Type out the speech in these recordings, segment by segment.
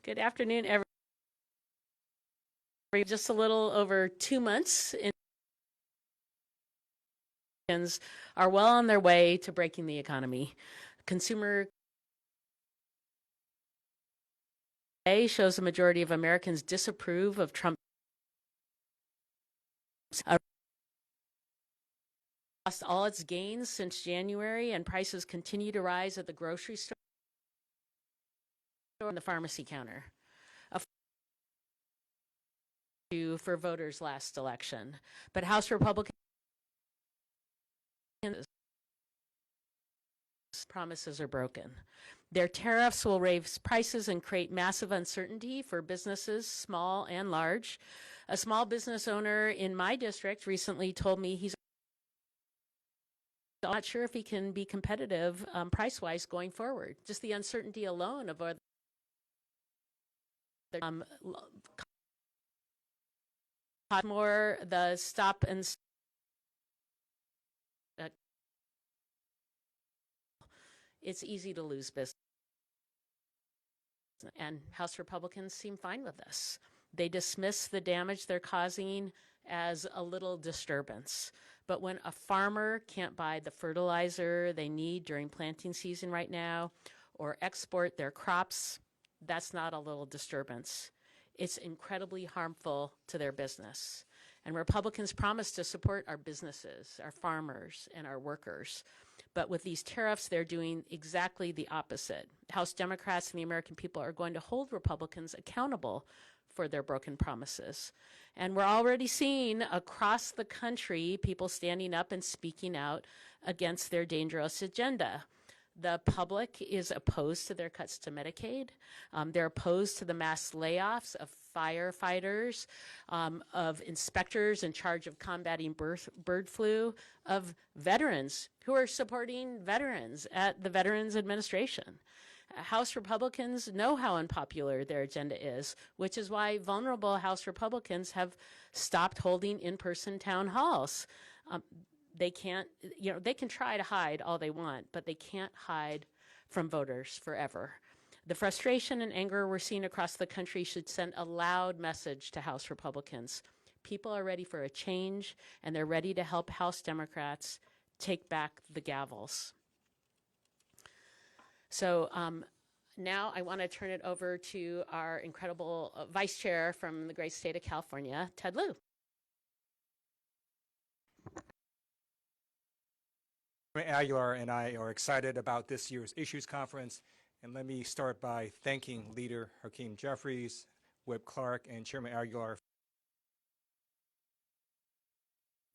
Good afternoon, everyone. Just a little over 2 months, Americans are well on their way to breaking the economy. Consumer today shows a majority of Americans disapprove of Trump's lost all its gains since January, and prices continue to rise at the grocery store and the pharmacy counter. For voters last election, but House Republicans promises are broken. Their tariffs will raise prices and create massive uncertainty for businesses, small and large. A small business owner in my district recently told me he's not sure if he can be competitive price-wise going forward. Just the uncertainty alone of whether more the stop and it's easy to lose business. And House Republicans seem fine with this. They dismiss the damage they're causing as a little disturbance. But when a farmer can't buy the fertilizer they need during planting season right now or export their crops, that's not a little disturbance. It's incredibly harmful to their business. And Republicans promise to support our businesses, our farmers, and our workers. But with these tariffs, they're doing exactly the opposite. House Democrats and the American people are going to hold Republicans accountable for their broken promises. And we're already seeing across the country people standing up and speaking out against their dangerous agenda. The public is opposed to their cuts to Medicaid. They're opposed to the mass layoffs of firefighters, of inspectors in charge of combating bird flu, of veterans who are supporting veterans at the Veterans Administration. House Republicans know how unpopular their agenda is, which is why vulnerable House Republicans have stopped holding in-person town halls. They can't, they can try to hide all they want, but they can't hide from voters forever. The frustration and anger we're seeing across the country should send a loud message to House Republicans. People are ready for a change, and they're ready to help House Democrats take back the gavels. So now I want to turn it over to our incredible vice chair from the great state of California, Ted Lieu. Aguilar and I are excited about this year's Issues Conference, and let me start by thanking Leader Hakeem Jeffries, Whip Clark, and Chairman Aguilar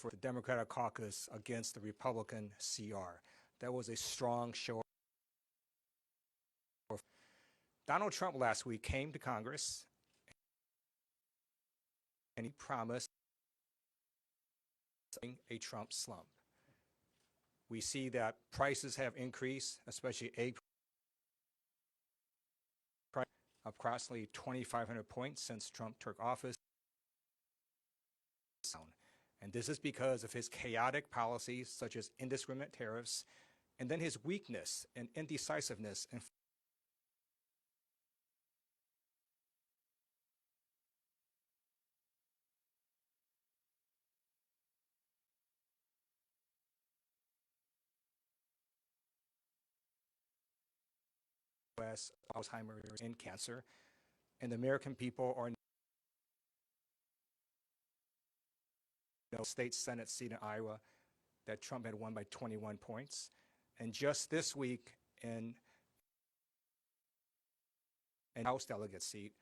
for the Democratic caucus against the Republican CR. That was a strong show. Donald Trump last week came to Congress and he promised a Trump slump. We see that prices have increased, especially egg price, approximately 2,500 points since Trump took office. And this is because of his chaotic policies, such as indiscriminate tariffs, and then his weakness and indecisiveness in U.S. Alzheimer's and cancer, and the American people are state Senate seat in Iowa that Trump had won by 21 points. And just this week in a House delegate seat,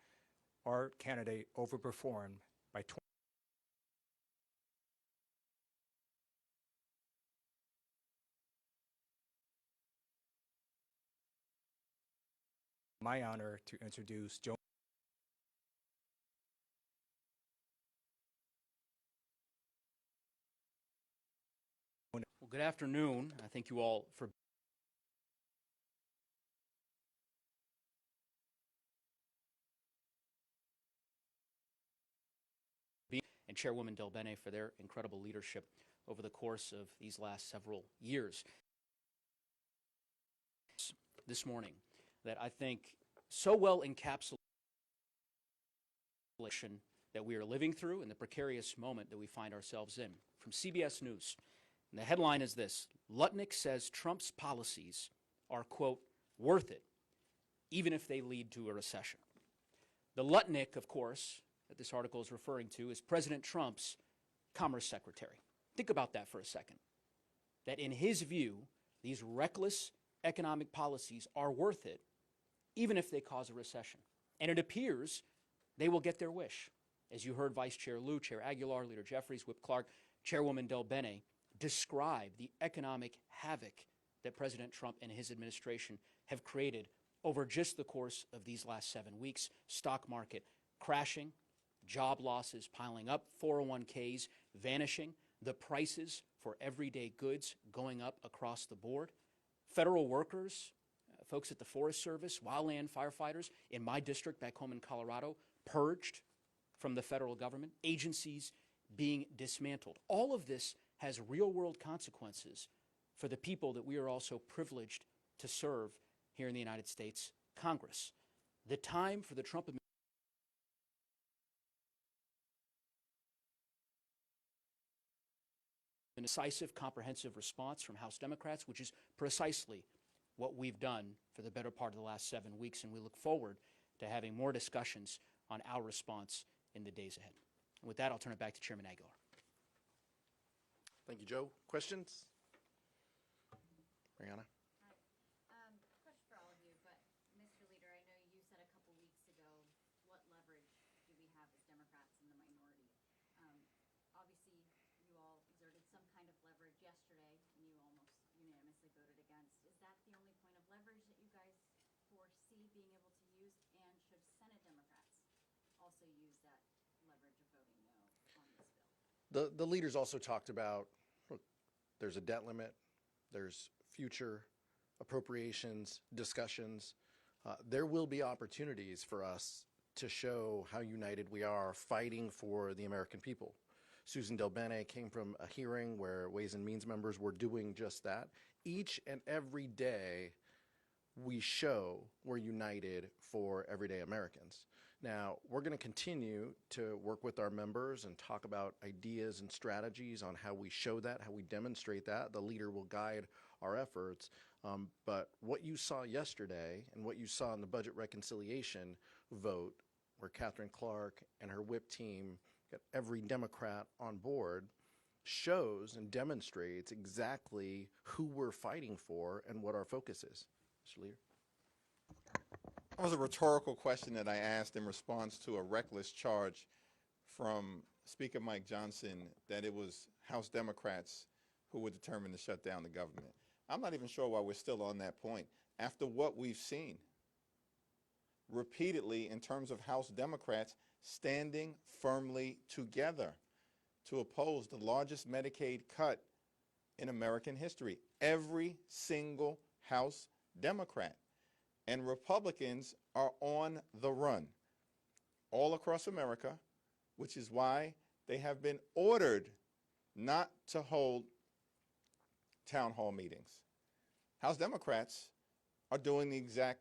our candidate overperformed by 20. My honor to introduce Joe. Well, good afternoon. I thank you all for being, and Chairwoman Del Bene for their incredible leadership over the course of these last several years. This morning that I think so well encapsulates that we are living through and the precarious moment that we find ourselves in. From CBS News, and the headline is this: Lutnick says Trump's policies are, quote, worth it, even if they lead to a recession. The Lutnick, of course, that this article is referring to is President Trump's Commerce Secretary. Think about that for a second. That in his view, these reckless economic policies are worth it, even if they cause a recession. And it appears they will get their wish. As you heard Vice Chair Lieu, Chair Aguilar, Leader Jeffries, Whip Clark, Chairwoman Del Bene describe the economic havoc that President Trump and his administration have created over just the course of these last 7 weeks. Stock market crashing, job losses piling up, 401ks vanishing, the prices for everyday goods going up across the board. Federal workers, folks at the Forest Service, wildland firefighters in my district back home in Colorado, purged from the federal government, agencies being dismantled. All of this has real-world consequences for the people that we are also privileged to serve here in the United States Congress. The time for the Trump administration an decisive, comprehensive response from House Democrats, which is precisely what we've done for the better part of the last 7 weeks, and we look forward to having more discussions on our response in the days ahead. And with that, I'll turn it back to Chairman Aguilar. Thank you, Joe. Questions? Brianna? Question for all of you, but Mr. Leader, I know you said a couple weeks ago, what leverage do we have as Democrats in the minority? Obviously, you all exerted some kind of leverage yesterday, and you almost unanimously voted against. Is that the only point of leverage that you guys foresee being able to use? And should Senate Democrats also use that leverage of voting no on this bill? The leaders also talked about, look, there's a debt limit, there's future appropriations, discussions. There will be opportunities for us to show how united we are fighting for the American people. Susan Del Bene came from a hearing where Ways and Means members were doing just that. Each and every day, we show we're united for everyday Americans. Now, we're going to continue to work with our members and talk about ideas and strategies on how we show that, how we demonstrate that. The leader will guide our efforts. But what you saw yesterday and what you saw in the budget reconciliation vote, where Catherine Clark and her whip team got every Democrat on board, shows and demonstrates exactly who we're fighting for and what our focus is. Mr. Leader? That was a rhetorical question that I asked in response to a reckless charge from Speaker Mike Johnson that it was House Democrats who were determined to shut down the government. I'm not even sure why we're still on that point. After what we've seen repeatedly in terms of House Democrats standing firmly together to oppose the largest Medicaid cut in American history. Every single House Democrat. And Republicans are on the run all across America, which is why they have been ordered not to hold town hall meetings. House Democrats are doing the exact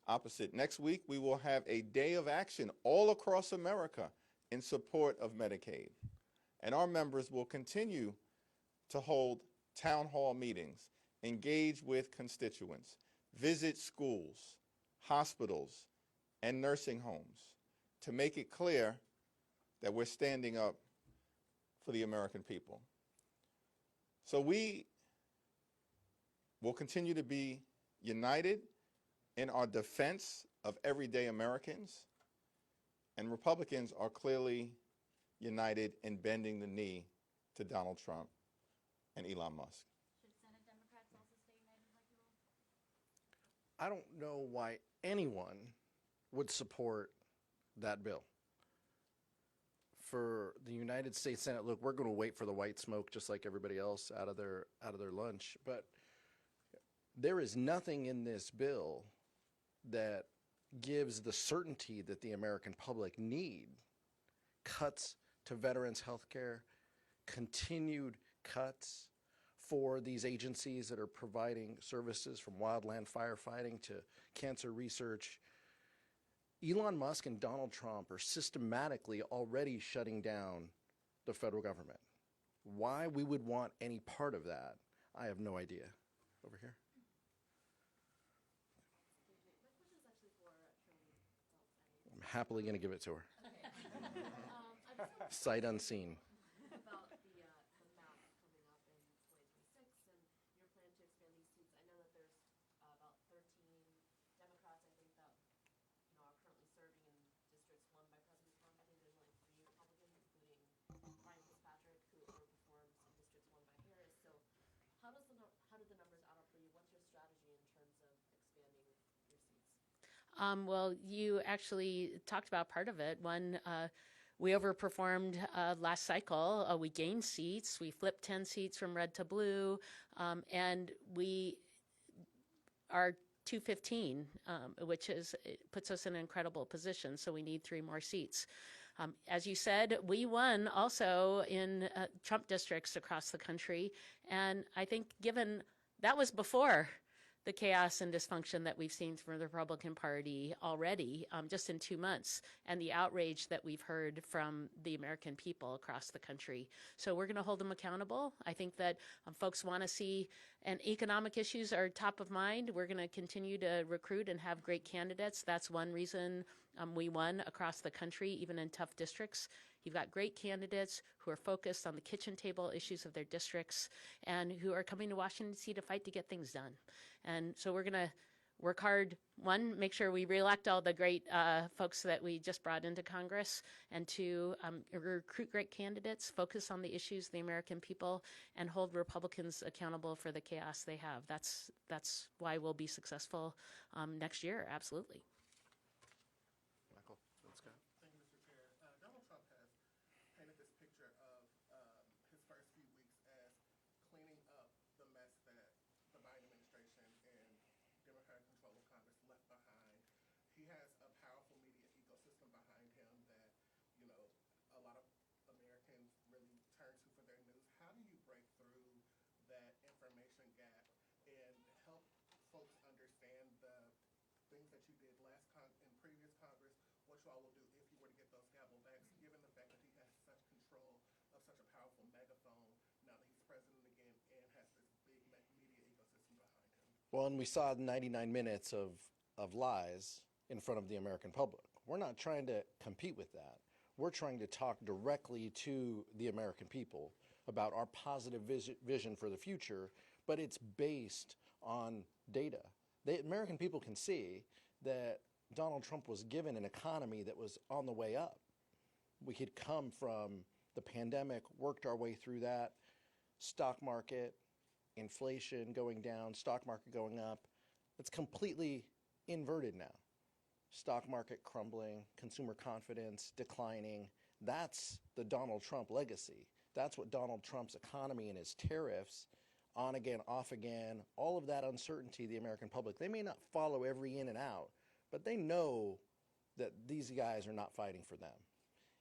opposite. Next week, we will have a day of action all across America in support of Medicaid. And our members will continue to hold town hall meetings, engage with constituents, visit schools, hospitals, and nursing homes to make it clear that we're standing up for the American people. So we will continue to be united in our defense of everyday Americans, and Republicans are clearly united in bending the knee to Donald Trump and Elon Musk. Should Senate Democrats also stay united like you will? I don't know why anyone would support that bill. For the United States Senate, look, we're going to wait for the white smoke just like everybody else out of their lunch, but there is nothing in this bill that gives the certainty that the American public need. Cuts to veterans' health care, continued cuts for these agencies that are providing services from wildland firefighting to cancer research. Elon Musk and Donald Trump are systematically already shutting down the federal government. Why we would want any part of that, I have no idea. Over here. I'm happily going to give it to her. Sight unseen. About the map coming up in 2026 and your plan to expand these seats. I know that there's about 13 Democrats, I think, that are currently serving in districts won by President Trump. I think there's only 3 Republicans, including Ryan Fitzpatrick, who overperforms in districts won by Harris. So how do the numbers add up for you? What's your strategy in terms of expanding your seats? Well, you actually talked about part of it. One, we overperformed last cycle. We gained seats. We flipped 10 seats from red to blue, and we are 215, which puts us in an incredible position. So we need 3 more seats. As you said, we won also in Trump districts across the country, and I think given that was before the chaos and dysfunction that we've seen from the Republican Party already, just in 2 months, and the outrage that we've heard from the American people across the country. So we're going to hold them accountable. I think that folks want to see, and economic issues are top of mind. We're going to continue to recruit and have great candidates. That's one reason we won across the country, even in tough districts. You've got great candidates who are focused on the kitchen table issues of their districts and who are coming to Washington, D.C. to fight to get things done. And so we're going to work hard, one, make sure we reelect all the great folks that we just brought into Congress, and 2, recruit great candidates, focus on the issues of the American people, and hold Republicans accountable for the chaos they have. That's why we'll be successful next year, absolutely. Michael, let's go. Thank you, Mr. Chair. Donald Trump has painted this picture of his first few weeks as cleaning up the mess that the Biden administration and Democratic control of Congress left behind. He has a powerful media ecosystem behind him that, a lot of Americans really turn to for their news. How do you break through that information gap and help folks understand the things that you did in previous Congress, what you all will do if you were to get those gavel backs, given the fact that he has such control of such a powerful megaphone now that he's president again and has this big media ecosystem behind him? Well, and we saw 99 minutes of lies in front of the American public. We're not trying to compete with that. We're trying to talk directly to the American people about our positive vision for the future, but it's based on data. The American people can see that Donald Trump was given an economy that was on the way up. We had come from the pandemic, worked our way through that, stock market, inflation going down, stock market going up. It's completely inverted now. Stock market crumbling, consumer confidence declining. That's the Donald Trump legacy. That's what Donald Trump's economy and his tariffs, on again, off again, all of that uncertainty, the American public, they may not follow every in and out, but they know that these guys are not fighting for them.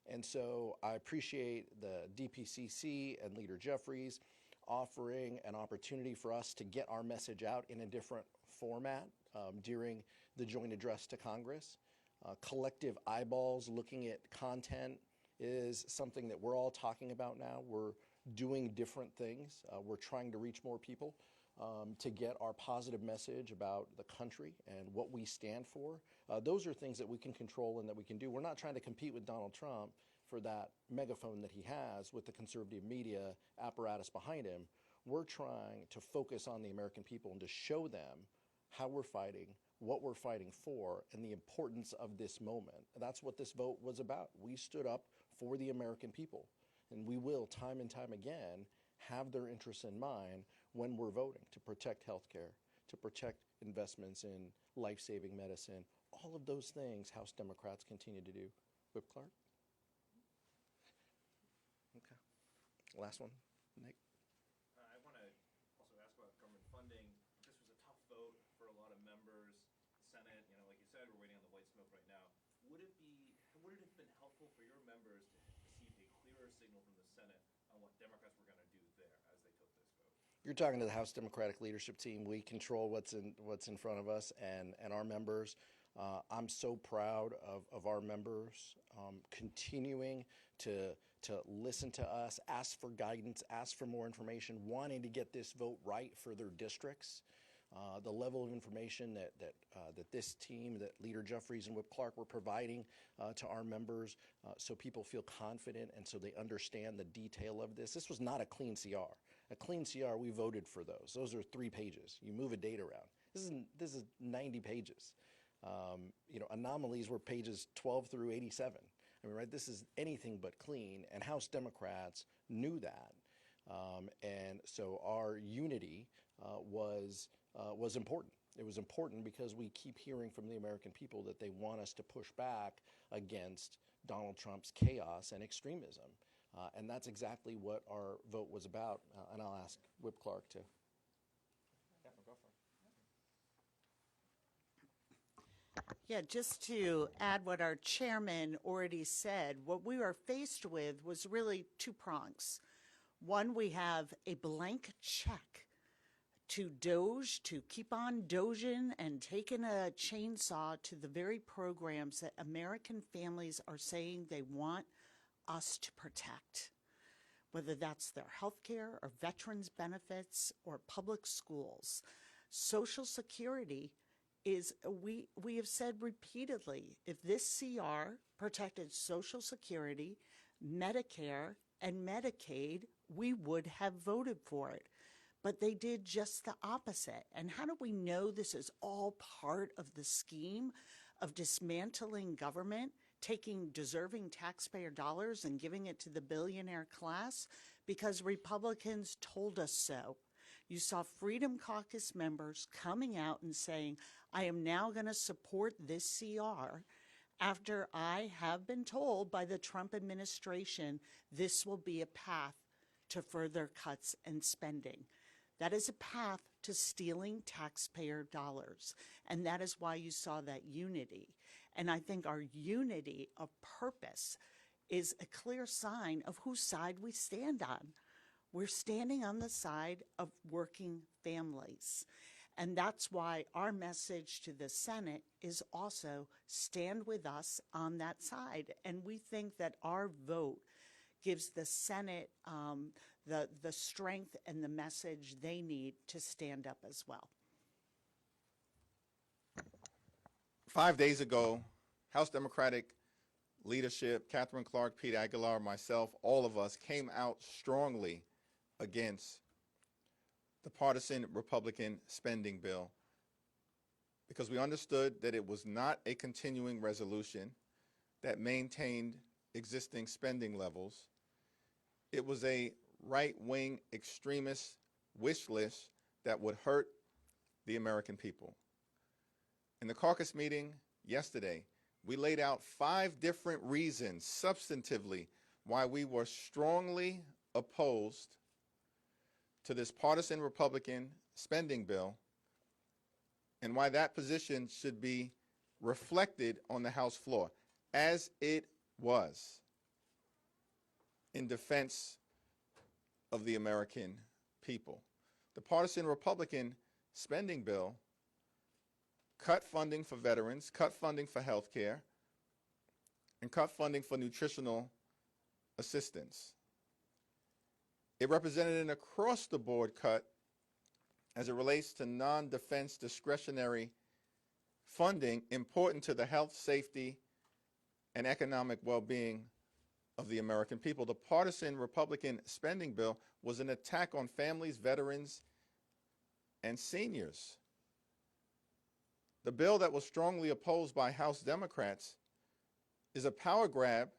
And so I appreciate the DPCC and Leader Jeffries offering an opportunity for us to get our message out in a different format during the joint address to Congress. Collective eyeballs looking at content is something that we're all talking about now. We're doing different things. We're trying to reach more people to get our positive message about the country and what we stand for. Those are things that we can control and that we can do. We're not trying to compete with Donald Trump for that megaphone that he has with the conservative media apparatus behind him. We're trying to focus on the American people and to show them how we're fighting, what we're fighting for, and the importance of this moment. That's what this vote was about. We stood up for the American people, and we will, time and time again, have their interests in mind when we're voting to protect healthcare, to protect investments in life-saving medicine, all of those things House Democrats continue to do. Whip Clark? Okay. Last one, Nick. I want to also ask about government funding. This was a tough vote for a lot of members. The Senate, like you said, we're waiting on the white smoke right now. Would it have been helpful for your members to receive a clearer signal from the Senate on what Democrats were going to do there as they took this vote? You're talking to the House Democratic leadership team. We control what's in front of us, and our members I'm so proud of our members continuing to listen to us, ask for guidance, ask for more information, wanting to get this vote right for their districts. The level of information that this team, that Leader Jeffries and Whip Clark were providing to our members, so people feel confident and so they understand the detail of this. This was not a clean CR. A clean CR, we voted for those. Those are 3 pages. You move a date around. This is 90 pages. Anomalies were pages 12 through 87. I mean, right? This is anything but clean, and House Democrats knew that, and so our unity was important. It was important because we keep hearing from the American people that they want us to push back against Donald Trump's chaos and extremism, and that's exactly what our vote was about. And I'll ask Whip Clark to. Yeah, just to add what our chairman already said, what we were faced with was really 2 prongs. One, we have a blank check to Doge, to keep on doging and taking a chainsaw to the very programs that American families are saying they want us to protect, whether that's their health care or veterans benefits or public schools. Social Security is, we have said repeatedly, if this CR protected Social Security, Medicare, and Medicaid, we would have voted for it. But they did just the opposite. And how do we know this is all part of the scheme of dismantling government, taking deserving taxpayer dollars and giving it to the billionaire class? Because Republicans told us so. You saw Freedom Caucus members coming out and saying, I am now going to support this CR after I have been told by the Trump administration this will be a path to further cuts and spending. That is a path to stealing taxpayer dollars. And that is why you saw that unity. And I think our unity of purpose is a clear sign of whose side we stand on. We're standing on the side of working families. And that's why our message to the Senate is also stand with us on that side. And we think that our vote gives the Senate the strength and the message they need to stand up as well. 5 days ago, House Democratic leadership, Catherine Clark, Pete Aguilar, myself, all of us came out strongly against the partisan Republican spending bill because we understood that it was not a continuing resolution that maintained existing spending levels. It was a right-wing extremist wish list that would hurt the American people. In the caucus meeting yesterday, we laid out 5 different reasons, substantively, why we were strongly opposed to this partisan Republican spending bill and why that position should be reflected on the House floor, as it was, in defense of the American people. The partisan Republican spending bill cut funding for veterans, cut funding for health care, and cut funding for nutritional assistance. It represented an across-the-board cut as it relates to non-defense discretionary funding important to the health, safety, and economic well-being of the American people. The partisan Republican spending bill was an attack on families, veterans, and seniors. The bill that was strongly opposed by House Democrats is a power grab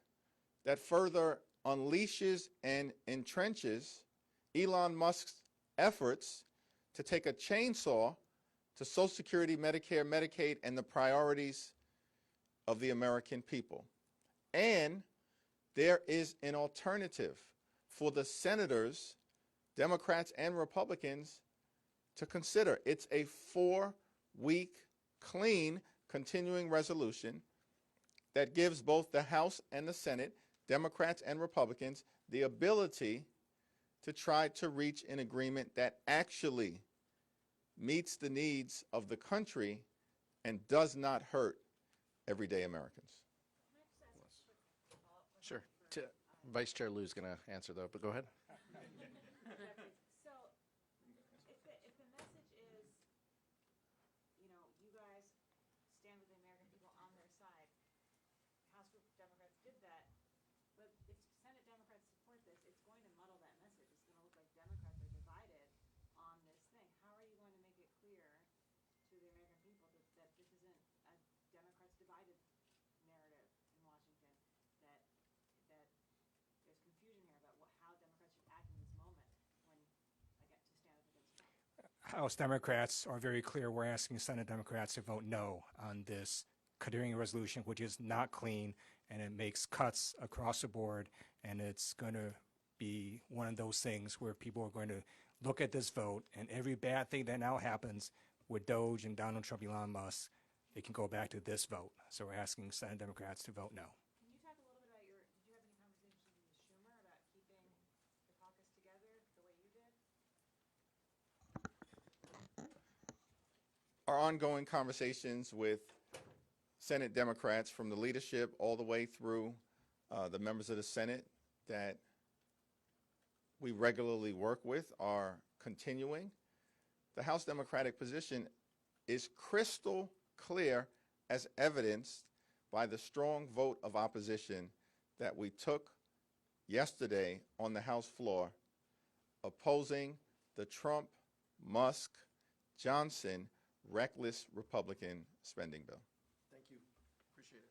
that further unleashes and entrenches Elon Musk's efforts to take a chainsaw to Social Security, Medicare, Medicaid, and the priorities of the American people. And there is an alternative for the senators, Democrats and Republicans, to consider. It's a 4-week, clean, continuing resolution that gives both the House and the Senate, Democrats and Republicans, the ability to try to reach an agreement that actually meets the needs of the country and does not hurt everyday Americans. Sure. Vice Chair Lou's going to answer though, but go ahead. So, if the message is, you know, you guys stand with the American people on their side, House Democrats did that, but if Senate Democrats support this, it's going to muddle that message. It's going to look like Democrats are divided on this thing. How are you going to make it clear to the American people that this isn't a Democrats divided narrative in Washington, that there's confusion here about how Democrats should act in this moment when, again, to stand up against Trump? House Democrats are very clear. We're asking Senate Democrats to vote no on this continuing resolution, which is not clean, and it makes cuts across the board, and it's going to be one of those things where people are going to look at this vote, and every bad thing that now happens with Doge and Donald Trump, Elon Musk, it can go back to this vote. So we're asking Senate Democrats to vote no. Can you talk a little bit about did you have any conversations with Schumer about keeping the caucus together the way you did? Our ongoing conversations with Senate Democrats, from the leadership all the way through the members of the Senate that we regularly work with, are continuing. The House Democratic position is crystal clear, as evidenced by the strong vote of opposition that we took yesterday on the House floor, opposing the Trump, Musk, Johnson reckless Republican spending bill. Thank you. Appreciate it.